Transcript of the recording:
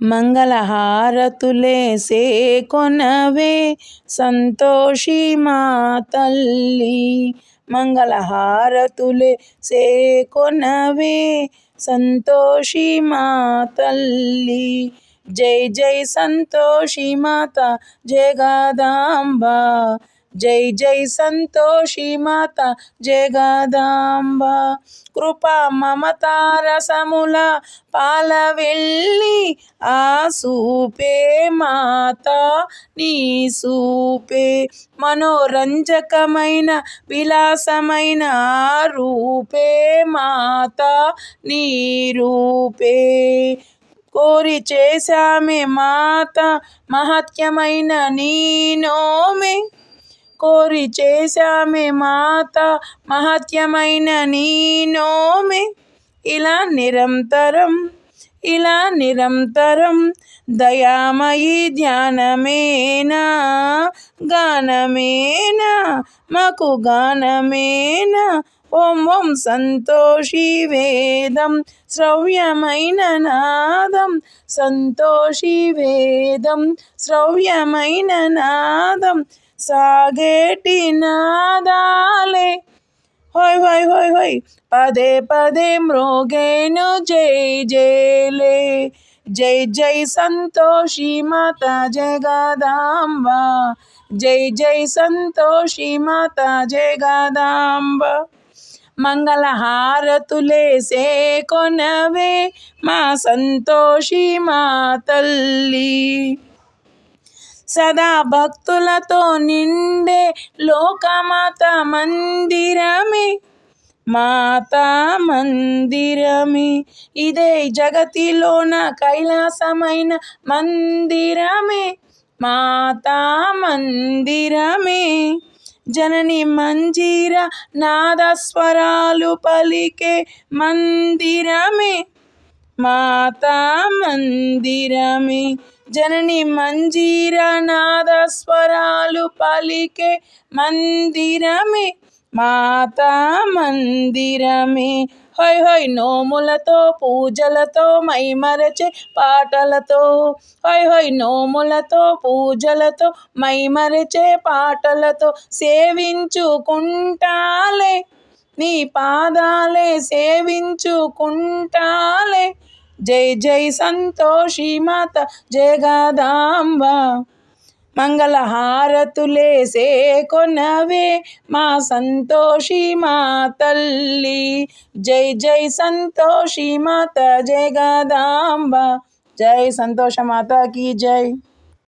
మంగళహారతులేసే కొనవే సంతోషి మా తల్లి. మంగళహారతులేసే కొనవే సంతోషి మా తల్లి. జై జై సంతోషి మాత జగదాంబ. జై జై సంతోషి మాత జగదాంబ. కృపా మమతా రసముల పాలవెల్లి ఆ సూపే మాత నీ సూపే. మనోరంజకమైన విలాసమైన ఆ రూపే మాత నీ రూపే. కోరి చేశామే మాత మహత్యమైన నీ నోమే. కోరి చేశామే మాత మహత్యమైన నీ నోమే. ఇలా నిరంతరం దయామయి ధ్యానమేనా గానమేనా మాకు గానమేనా. ఓం ఓం సంతోషి వేదం శ్రవ్యమైన నాదం. సంతోషి వేదం శ్రవ్యమైన నాదం. సాగేటి నాదాలే హోయ్ హోయ్ హోయ్ హోయ్ పదే పదే మ్రోగేను జై జైలే. జై జై సంతోషి మాత జగదాంబ. జై జై సంతోషి మాత జగదాంబ. మంగళహారతులేసే కొనవే మా సంతోషి మా తల్లి. సదా భక్తులతో నిండే లోకమాత మందిరమే. మాతా మందిరమే ఇదే జగతిలోన కైలాసమైన మందిరమే. మాతా మందిరమే జనని మంజీర నాదస్వరాలు పలికే మందిరమే. మాతా మందిరమే జనని మంజీర నాదస్వరాలు పలికే మందిరమే. మాతా మందిరమే హోయ్ హోయ్ నోములతో పూజలతో మైమరచే పాటలతో. హోయ్ హోయ్ నోములతో పూజలతో మైమరచే పాటలతో సేవించుకుంటాలే నీ పాదాలే సేవించుకుంటాలే. జై జై సంతోషి మాత జగదాంబ. మంగళహారతులేసే కొనవే మా సంతోషి మా తల్లి. జై జై సంతోషి మాత జగదాంబ. జై సంతోష మాత కీ జై.